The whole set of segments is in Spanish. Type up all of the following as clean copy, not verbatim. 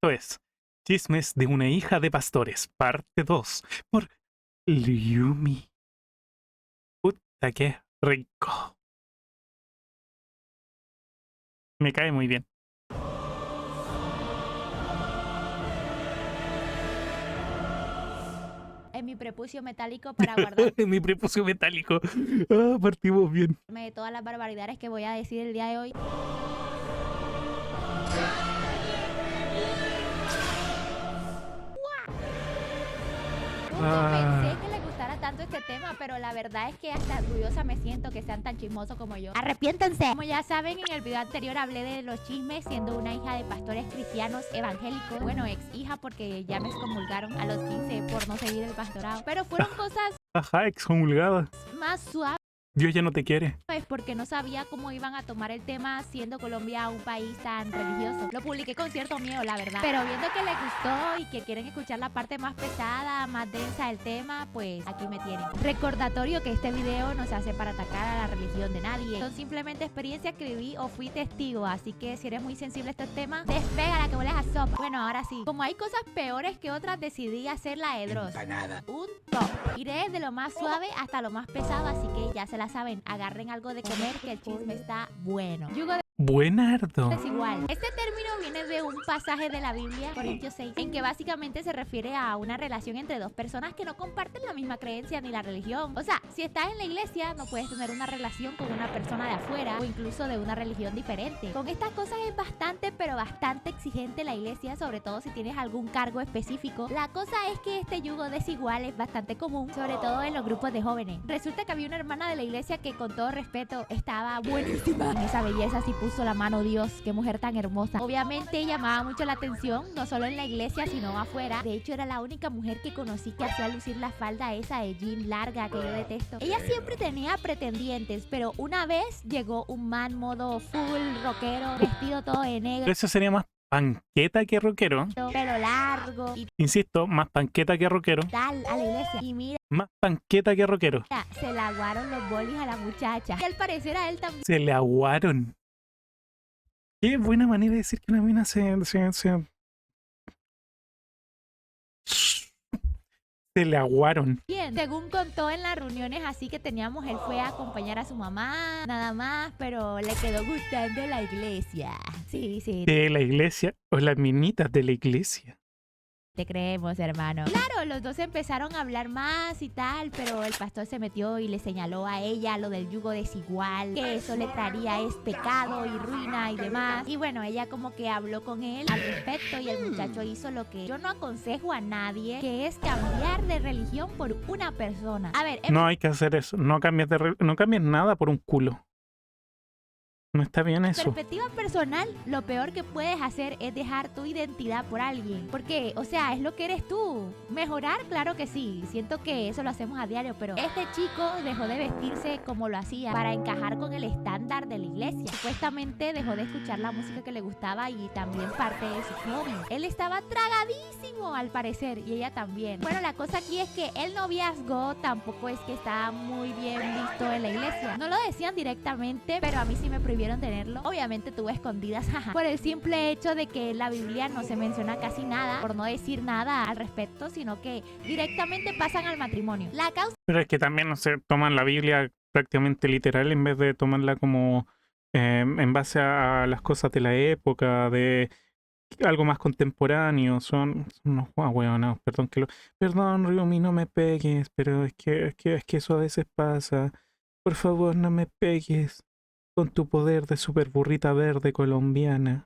Esto es Chismes de una hija de pastores, parte 2, por Lyumi. Puta, qué rico. Me cae muy bien. En mi prepucio metálico para guardarme Mi prepucio metálico. Ah, partimos bien. de todas las barbaridades que voy a decir el día de hoy. Nunca pensé que le gustara tanto este tema, pero la verdad es que hasta orgullosa me siento que sean tan chismosos como yo. Arrepiéntense. Como ya saben, en el video anterior hablé de los chismes siendo una hija de pastores cristianos evangélicos. Bueno, ex hija porque ya me excomulgaron a los 15 por no seguir el pastorado. Pero fueron cosas Ajá, excomulgada. más suaves. Dios ya no te quiere. Porque no sabía cómo iban a tomar el tema siendo Colombia un país tan religioso. Lo publiqué con cierto miedo, la verdad. Pero viendo que les gustó y que quieren escuchar la parte más pesada, más densa del tema, pues aquí me tienen. Recordatorio que este video no se hace para atacar a la religión de nadie. Son simplemente experiencias que viví o fui testigo. Así que si eres muy sensible a estos temas, despégala que hueles a sopa. Bueno, ahora sí. Como hay cosas peores que otras, decidí hacer la de Dross. Un top. Iré desde lo más suave hasta lo más pesado, así que ya se la saben, agarren algo de comer que el chisme está bueno. Yugo Buenardo. desigual. Este término viene de un pasaje de la Biblia, Corintios 6, en que básicamente se refiere a una relación entre dos personas que no comparten la misma creencia ni la religión. O sea, si estás en la iglesia, no puedes tener una relación con una persona de afuera o incluso de una religión diferente. Con estas cosas es bastante, pero bastante exigente la iglesia, sobre todo si tienes algún cargo específico. La cosa es que este yugo desigual es bastante común, sobre todo en los grupos de jóvenes. Resulta que había una hermana de la iglesia que, con todo respeto, estaba buenísima en esa belleza, si puso la mano. Dios, qué mujer tan hermosa. Obviamente llamaba mucho la atención, no solo en la iglesia, sino afuera. De hecho, era la única mujer que conocí que hacía lucir la falda esa de jean larga que yo detesto. Ella siempre tenía pretendientes, pero una vez llegó un man modo full rockero, vestido todo de negro, Eso sería más panqueta que rockero. pelo largo y Insisto, más panqueta que rockero. tal a la iglesia. Y mira, Más panqueta que rockero. se le aguaron los bolis a la muchacha. Y al parecer a él también. Se le aguaron. Qué buena manera de decir que una mina se le aguaron. Bien, según contó en las reuniones así que teníamos, él fue a acompañar a su mamá, nada más, pero le quedó gustando la iglesia. Sí, De la iglesia o las minitas de la iglesia. te creemos, hermano. Claro, los dos empezaron a hablar más y tal, pero el pastor se metió y le señaló a ella lo del yugo desigual, que eso le traería es pecado y ruina y demás. Y bueno, ella como que habló con él al respecto y el muchacho hizo lo que yo no aconsejo a nadie, que es cambiar de religión por una persona. A ver, No hay que hacer eso. No cambies, no cambies nada por un culo. No está bien eso. perspectiva personal, lo peor que puedes hacer es dejar tu identidad por alguien. Porque, o sea, es lo que eres tú. Mejorar, claro que sí. Siento que eso lo hacemos a diario, pero este chico dejó de vestirse como lo hacía para encajar con el estándar de la iglesia. Supuestamente dejó de escuchar la música que le gustaba y también parte de su hobby. Él estaba tragadísimo al parecer y ella también. Bueno, la cosa aquí es que el noviazgo tampoco es que está muy bien visto en la iglesia. No lo decían directamente, pero a mí sí me prohibieron tenerlo. Obviamente tuve escondidas, jaja, por el simple hecho de que en la Biblia no se menciona casi nada, por no decir nada al respecto, sino que directamente pasan al matrimonio. La causa Pero es que también no se toman la Biblia prácticamente literal en vez de tomarla como en base a las cosas de la época, de algo más contemporáneo. Son unos huevonados. Perdón, Ryumi, no me pegues, pero es que eso a veces pasa. Por favor, no me pegues con tu poder de super burrita verde colombiana.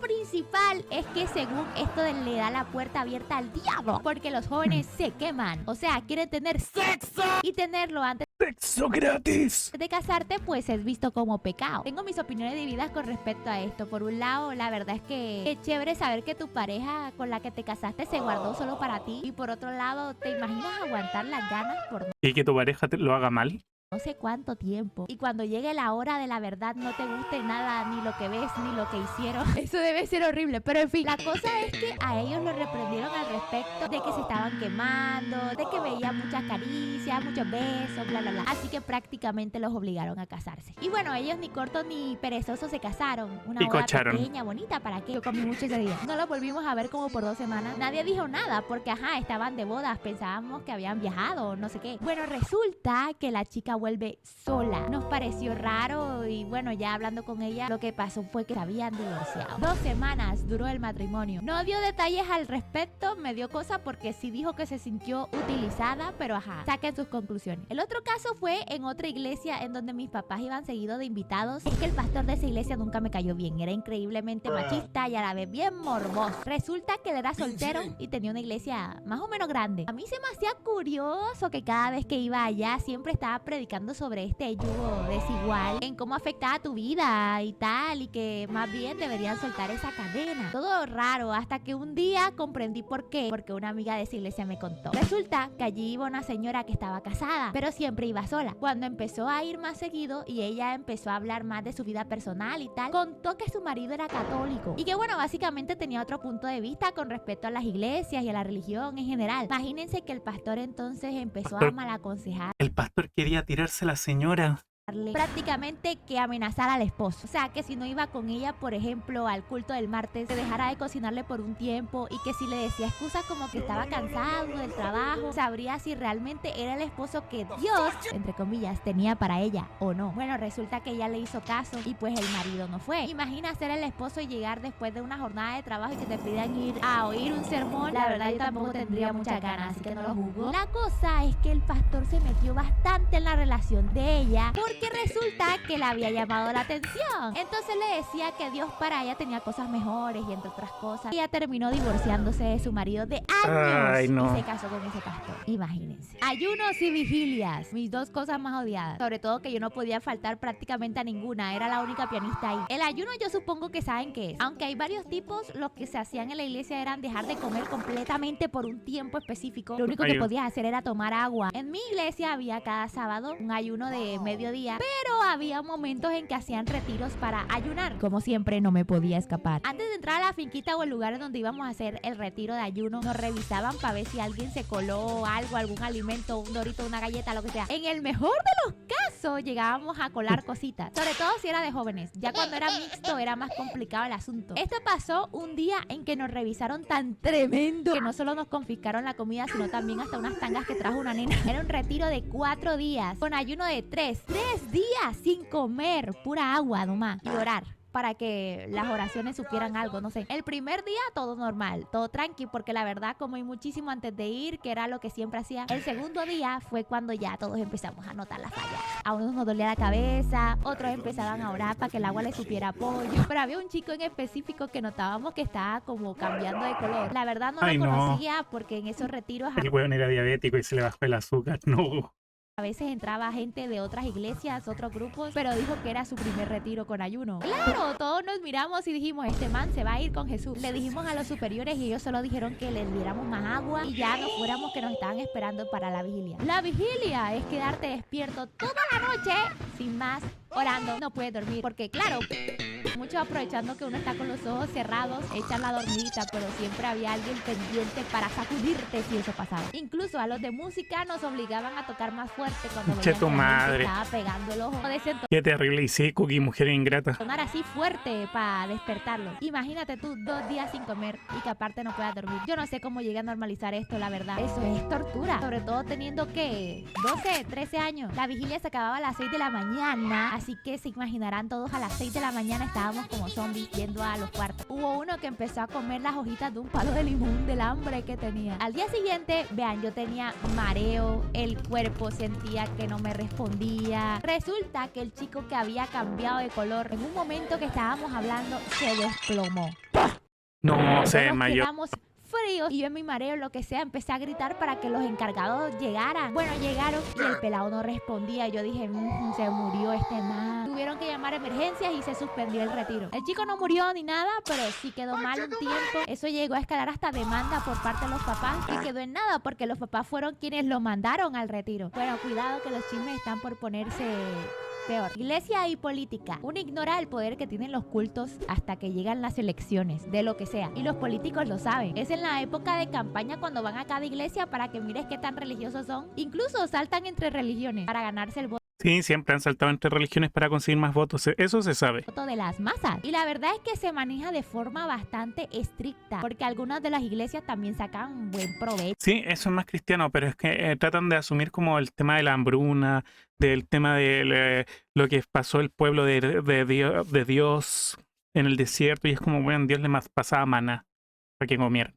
principal es que según esto le da la puerta abierta al diablo, porque los jóvenes se queman. O sea, quieren tener sexo y tenerlo antes ¡Sexo gratis! de casarte, pues es visto como pecado. Tengo mis opiniones divididas con respecto a esto. Por un lado, la verdad es que es chévere saber que tu pareja con la que te casaste se guardó solo para ti. Y por otro lado, ¿te imaginas aguantar las ganas por ¿Y que tu pareja lo haga mal? no sé cuánto tiempo. Y cuando llegue la hora de la verdad no te guste nada, ni lo que ves, ni lo que hicieron. Eso debe ser horrible. Pero en fin, la cosa es que a ellos lo reprendieron al respecto de que se estaban quemando, de que veían muchas caricias, muchos besos, bla, bla, bla. Así que prácticamente los obligaron a casarse. Y bueno, ellos ni cortos ni perezosos se casaron. Una boda Picocharon. pequeña, bonita, ¿para qué? Yo comí mucho ese día. No los volvimos a ver como por 2 semanas. Nadie dijo nada porque, ajá, estaban de bodas. Pensábamos que habían viajado, no sé qué. Bueno, resulta que la chica vuelve sola. Nos pareció raro y bueno, ya hablando con ella, lo que pasó fue que se habían divorciado. 2 semanas duró el matrimonio. No dio detalles al respecto, me dio cosa porque sí dijo que se sintió utilizada, pero ajá, saquen sus conclusiones. El otro caso fue en otra iglesia en donde mis papás iban seguido de invitados. Es que el pastor de esa iglesia nunca me cayó bien. Era increíblemente machista y a la vez bien morboso. Resulta que él era soltero y tenía una iglesia más o menos grande. A mí se me hacía curioso que cada vez que iba allá siempre estaba predicando sobre este yugo desigual, en cómo afectaba tu vida y tal, y que más bien deberían soltar esa cadena. Todo raro, hasta que un día comprendí por qué, porque una amiga de esa iglesia me contó. Resulta que allí iba una señora que estaba casada, pero siempre iba sola. Cuando empezó a ir más seguido y ella empezó a hablar más de su vida personal y tal, contó que su marido era católico y que bueno, básicamente tenía otro punto de vista con respecto a las iglesias y a la religión en general. Imagínense que el pastor entonces empezó a malaconsejar. El pastor quería tirarse a la señora. Prácticamente que amenazar al esposo. O sea, que si no iba con ella, por ejemplo, al culto del martes, se dejara de cocinarle por un tiempo y que si le decía excusas como que estaba cansado del trabajo, sabría si realmente era el esposo que Dios, entre comillas, tenía para ella o no. Bueno, resulta que ella le hizo caso y pues el marido no fue. Imagina ser el esposo y llegar después de una jornada de trabajo y que te pidan ir a oír un sermón. La verdad yo tampoco tendría muchas ganas, así que no lo juzgo. La cosa es que el pastor se metió bastante en la relación de ella porque resulta que le había llamado la atención. Entonces le decía que Dios para ella tenía cosas mejores y entre otras cosas. Ella terminó divorciándose de su marido de años. Ay, no. Y se casó con ese pastor. Imagínense. Ayunos y vigilias. Mis 2 cosas más odiadas. Sobre todo que yo no podía faltar prácticamente a ninguna. Era la única pianista ahí. El ayuno yo supongo que saben qué es. Aunque hay varios tipos, los que se hacían en la iglesia eran dejar de comer completamente por un tiempo específico. Lo único que podías hacer era tomar agua. En mi iglesia había cada sábado un ayuno de mediodía, pero había momentos en que hacían retiros para ayunar. Como siempre, no me podía escapar. Antes de entrar a la finquita o el lugar en donde íbamos a hacer el retiro de ayuno, nos revisaban para ver si alguien se coló algo, algún alimento, un dorito, una galleta, lo que sea. En el mejor de los casos, llegábamos a colar cositas. Sobre todo si era de jóvenes. Ya cuando era mixto, era más complicado el asunto. Esto pasó un día en que nos revisaron tan tremendo que no solo nos confiscaron la comida, sino también hasta unas tangas que trajo una nena. Era un retiro de 4 días, con ayuno de 3. 3 días sin comer, pura agua nomás, y orar para que las oraciones supieran algo, no sé. El primer día todo normal, todo tranqui, porque la verdad comí muchísimo antes de ir, que era lo que siempre hacía. El segundo día fue cuando ya todos empezamos a notar las fallas. A unos nos dolía la cabeza, otros empezaban a orar para que el agua le supiera pollo. Pero había un chico en específico que notábamos que estaba como cambiando de color. La verdad no lo conocía porque en esos retiros... El weón era diabético y se le bajó el azúcar. No. A veces entraba gente de otras iglesias, otros grupos, pero dijo que era su primer retiro con ayuno. Claro, todos nos miramos y dijimos, este man se va a ir con Jesús. Le dijimos a los superiores y ellos solo dijeron que les diéramos más agua y ya nos fuéramos, que nos estaban esperando para la vigilia. La vigilia es quedarte despierto toda la noche, sin más, orando. No puedes dormir porque, claro, muchos aprovechando que uno está con los ojos cerrados, echan la dormidita, pero siempre había alguien pendiente para sacudirte si eso pasaba. Incluso a los de música nos obligaban a tocar más fuerte cuando veían tu que madre estaba pegando el ojo. Qué terrible. Y sí, Cookie, mujer ingrata. Sonar así fuerte para despertarlo. Imagínate tú 2 días sin comer y que aparte no puedas dormir. Yo no sé cómo llegué a normalizar esto, la verdad. Eso es tortura. Sobre todo teniendo que 12, 13 años. La vigilia se acababa a las 6 de la mañana. Así que se imaginarán todos, a las 6 de la mañana estábamos como zombies yendo a los cuartos. Hubo uno que empezó a comer las hojitas de un palo de limón del hambre que tenía. Al día siguiente, vean, yo tenía mareo, el cuerpo sentía que no me respondía. Resulta que el chico que había cambiado de color, en un momento que estábamos hablando, se desplomó. No, se Nos desmayó. quedamos fríos. Y yo en mi mareo, lo que sea, empecé a gritar para que los encargados llegaran. Bueno, llegaron y el pelado no respondía. Yo dije, se murió este man. Tuvieron que llamar a emergencias y se suspendió el retiro. El chico no murió ni nada, pero sí quedó mal un tiempo. Eso llegó a escalar hasta demanda por parte de los papás y quedó en nada porque los papás fueron quienes lo mandaron al retiro. Bueno, cuidado que los chismes están por ponerse peor. Iglesia y política. Uno ignora el poder que tienen los cultos hasta que llegan las elecciones, de lo que sea. Y los políticos lo saben. Es en la época de campaña cuando van a cada iglesia para que mires qué tan religiosos son. Incluso saltan entre religiones para ganarse el voto Sí, siempre han saltado entre religiones para conseguir más votos. Eso se sabe. de las masas. Y la verdad es que se maneja de forma bastante estricta, porque algunas de las iglesias también sacan un buen provecho. Sí, eso es más cristiano, pero es que tratan de asumir como el tema de la hambruna, del tema de lo que pasó el pueblo de Dios en el desierto, y es como, bueno, Dios pasaba maná para que comieran.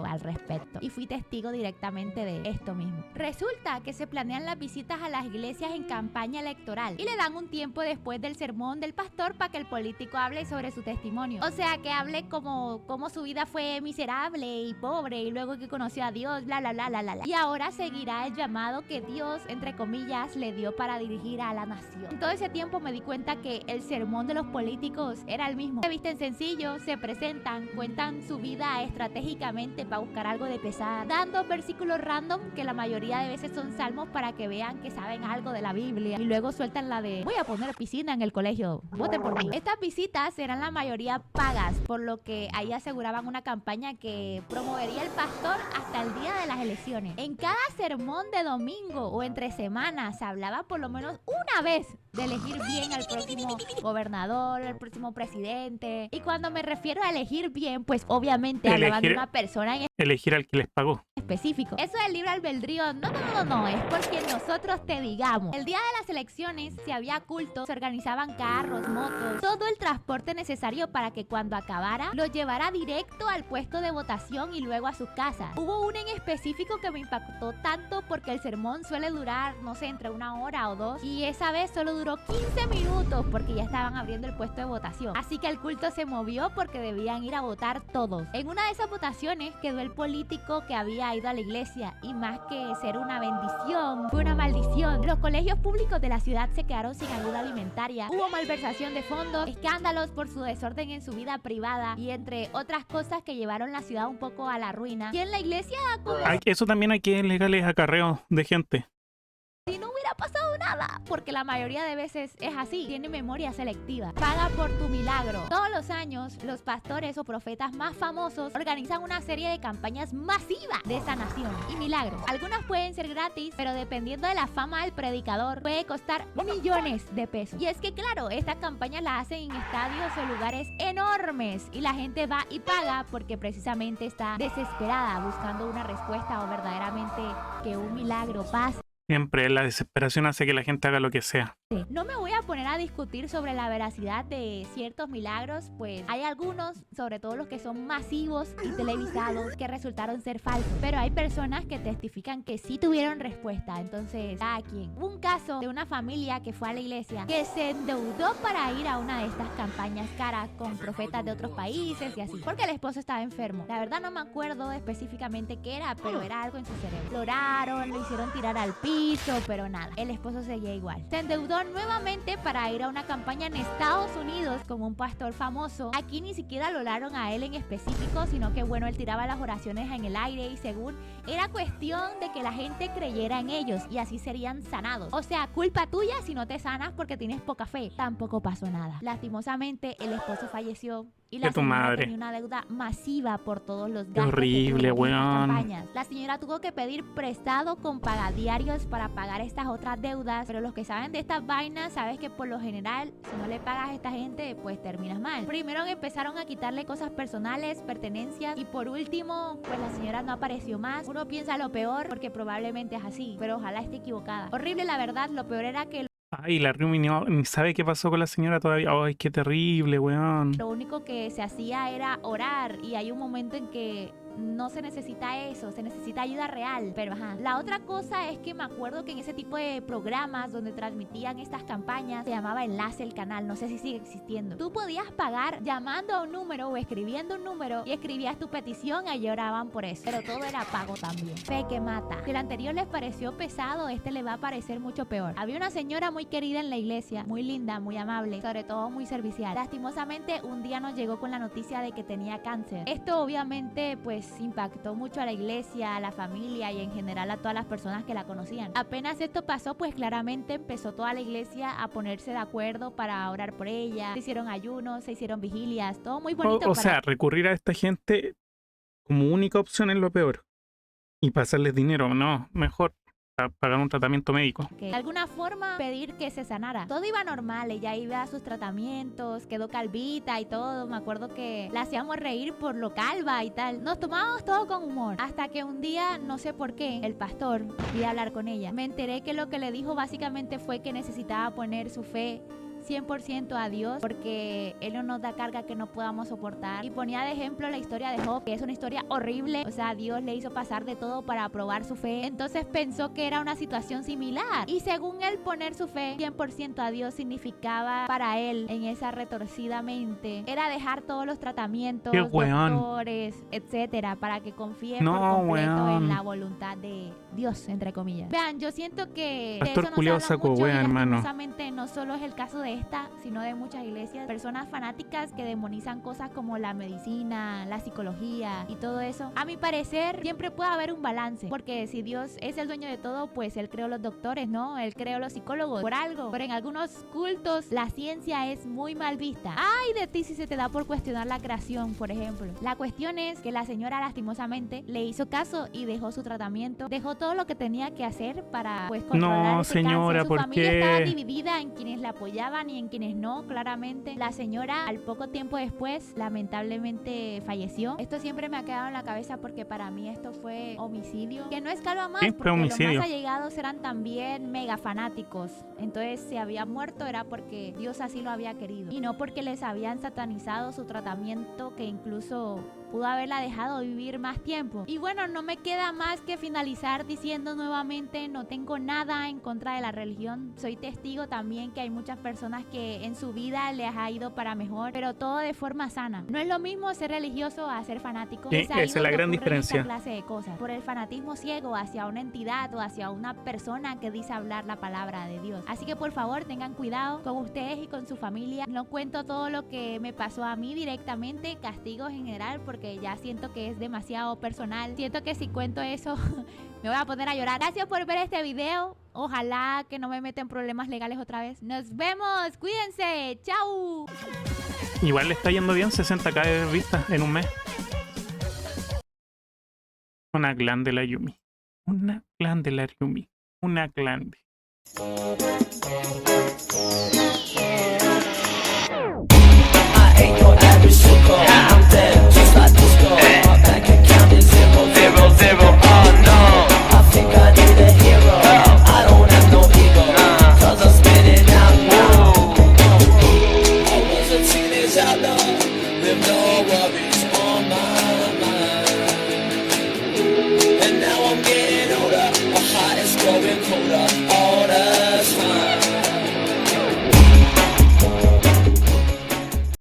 Al respecto y fui testigo directamente de esto mismo. Resulta que se planean las visitas a las iglesias en campaña electoral y le dan un tiempo después del sermón del pastor para que el político hable sobre su testimonio. O sea, que hable como su vida fue miserable y pobre y luego que conoció a Dios, bla, bla, bla, bla, bla. Y ahora seguirá el llamado que Dios, entre comillas, le dio para dirigir a la nación. En todo ese tiempo me di cuenta que el sermón de los políticos era el mismo. Se visten sencillos, se presentan, cuentan su vida estratégicamente para buscar algo de pesar, dando versículos random que la mayoría de veces son salmos para que vean que saben algo de la Biblia y luego sueltan la de voy a poner piscina en el colegio, voten por mí. Estas visitas eran la mayoría pagas, por lo que ahí aseguraban una campaña que promovería el pastor hasta el día de las elecciones. En cada sermón de domingo o entre semanas se hablaba por lo menos una vez de elegir bien al próximo gobernador, al próximo presidente. Y cuando me refiero a elegir bien, pues obviamente hablaban de una persona en Elegir al que les pagó. específico. Eso del libre albedrío, no, es porque nosotros te digamos. El día de las elecciones, si había cultos, se organizaban carros, motos, todo el transporte necesario para que cuando acabara, lo llevara directo al puesto de votación y luego a sus casas. Hubo uno en específico que me impactó tanto porque el sermón suele durar, no sé, entre 1 hora o 2, y esa vez solo duró 15 minutos porque ya estaban abriendo el puesto de votación. Así que el culto se movió porque debían ir a votar todos. En una de esas votaciones quedó el político que había ido a la iglesia y más que ser una bendición, fue una maldición. Los colegios públicos de la ciudad se quedaron sin ayuda alimentaria. Hubo malversación de fondos, escándalos por su desorden en su vida privada y entre otras cosas que llevaron la ciudad un poco a la ruina. Y en la iglesia Eso también aquí es legales acarreos de gente. si no hubiera pasado nada, porque la mayoría de veces es así, tiene memoria selectiva. Paga por tu milagro. Todos los años, los pastores o profetas más famosos organizan una serie de campañas masivas de sanación y milagros. Algunas pueden ser gratis, pero dependiendo de la fama del predicador, puede costar millones de pesos. Y es que claro, estas campañas las hacen en estadios o lugares enormes y la gente va y paga porque precisamente está desesperada buscando una respuesta o verdaderamente que un milagro pase. Siempre la desesperación hace que la gente haga lo que sea. No me voy a poner a discutir sobre la veracidad de ciertos milagros, pues hay algunos, sobre todo los que son masivos y televisados, que resultaron ser falsos. Pero hay personas que testifican que sí tuvieron respuesta, entonces cada quien. Hubo un caso de una familia que fue a la iglesia que se endeudó para ir a una de estas campañas caras con profetas de otros países y así, porque el esposo estaba enfermo. La verdad no me acuerdo específicamente qué era, pero era algo en su cerebro. Lo oraron, lo hicieron tirar al piso, pero nada, el esposo seguía igual. Se endeudó nuevamente para ir a una campaña en Estados Unidos con un pastor famoso. Aquí ni siquiera lo oraron a él en específico, sino que bueno, él tiraba las oraciones en el aire y según era cuestión de que la gente creyera en ellos y así serían sanados. O sea, culpa tuya si no te sanas porque tienes poca fe. Tampoco pasó nada. Lastimosamente, el esposo falleció y la señora tenía una deuda masiva por todos los gastos. Horrible, weón. La señora tuvo que pedir prestado con pagadiarios para pagar estas otras deudas, pero los que saben de estas vainas, sabes que por lo general, si no le pagas a esta gente, pues terminas mal. Primero empezaron a quitarle cosas personales, pertenencias, y por último, pues la señora no apareció más. Uno piensa lo peor porque probablemente es así, pero ojalá esté equivocada. Horrible, la verdad. Lo peor era que Ay, la Rumi ni sabe qué pasó con la señora todavía. Ay, qué terrible, weón. lo único que se hacía era orar y hay un momento en que no se necesita eso, se necesita ayuda real. Pero ajá, la otra cosa es que me acuerdo que en ese tipo de programas donde transmitían estas campañas se llamaba Enlace el Canal, no sé si sigue existiendo. Tú podías pagar llamando a un número o escribiendo un número y escribías tu petición y lloraban por eso, pero todo era pago también. Fe que mata. Si el anterior les pareció pesado, este le va a parecer mucho peor. Había una señora muy querida en la iglesia, muy linda, muy amable, sobre todo muy servicial. Lastimosamente un día nos llegó con la noticia de que tenía cáncer. Esto obviamente pues impactó mucho a la iglesia, a la familia y en general a todas las personas que la conocían. Apenas esto pasó, pues claramente empezó toda la iglesia a ponerse de acuerdo para orar por ella. Se hicieron ayunos, se hicieron vigilias, todo muy bonito. O sea, recurrir a esta gente como única opción es lo peor. Y pasarles dinero, no, mejor pagar un tratamiento médico. Que de alguna forma pedir que se sanara. Todo iba normal, ella iba a sus tratamientos, quedó calvita y todo. Me acuerdo que la hacíamos reír por lo calva y tal. Nos tomábamos todo con humor. Hasta que un día, no sé por qué, el pastor quería hablar con ella. Me enteré que lo que le dijo básicamente fue que necesitaba poner su fe 100% a Dios porque Él no nos da carga que no podamos soportar. Y ponía de ejemplo la historia de Job, que es una historia horrible. O sea, Dios le hizo pasar de todo para probar su fe. Entonces pensó que era una situación similar. Y según él, poner su fe 100% a Dios significaba para él, en esa retorcida mente, era dejar todos los tratamientos, doctores, etcétera, para que confíe por completo en la voluntad de Dios, entre comillas. Vean, yo siento que Pastor culiao saco wea, hermano. No solo es el caso de esta, sino de muchas iglesias, personas fanáticas que demonizan cosas como la medicina, la psicología y todo eso. A mi parecer, siempre puede haber un balance, porque si Dios es el dueño de todo, pues Él creó los doctores, ¿no? Él creó los psicólogos por algo. Pero en algunos cultos, la ciencia es muy mal vista. Ay de ti si se te da por cuestionar la creación, por ejemplo. La cuestión es que la señora lastimosamente le hizo caso y dejó su tratamiento, dejó todo lo que tenía que hacer para pues controlar ese señora, cáncer. Su ¿por familia qué? estaba dividida en quienes la apoyaban y en quienes no, claramente. La señora al poco tiempo después lamentablemente falleció. Esto siempre me ha quedado en la cabeza porque para mí esto fue homicidio, que no escaló más, porque homicidio. los más allegados eran también mega fanáticos. Entonces si había muerto era porque Dios así lo había querido y no porque les habían satanizado su tratamiento, que incluso pudo haberla dejado vivir más tiempo. Y bueno, no me queda más que finalizar diciendo nuevamente, no tengo nada en contra de la religión. Soy testigo también que hay muchas personas que en su vida les ha ido para mejor, pero todo de forma sana. No es lo mismo ser religioso a ser fanático. Sí, esa es la gran diferencia. Esta clase de cosas. Por el fanatismo ciego hacia una entidad o hacia una persona que dice hablar la palabra de Dios. Así que por favor tengan cuidado con ustedes y con su familia. No cuento todo lo que me pasó a mí directamente, castigos en general, porque ya siento que es demasiado personal. Siento que si cuento eso me voy a poner a llorar. Gracias por ver este video. Ojalá que no me meten problemas legales otra vez. Nos vemos. Cuídense. Chau. Igual le está yendo bien, 60k de vistas en un mes. Una glande la Yumi. Una glande la Yumi. Una glande. I ain't no average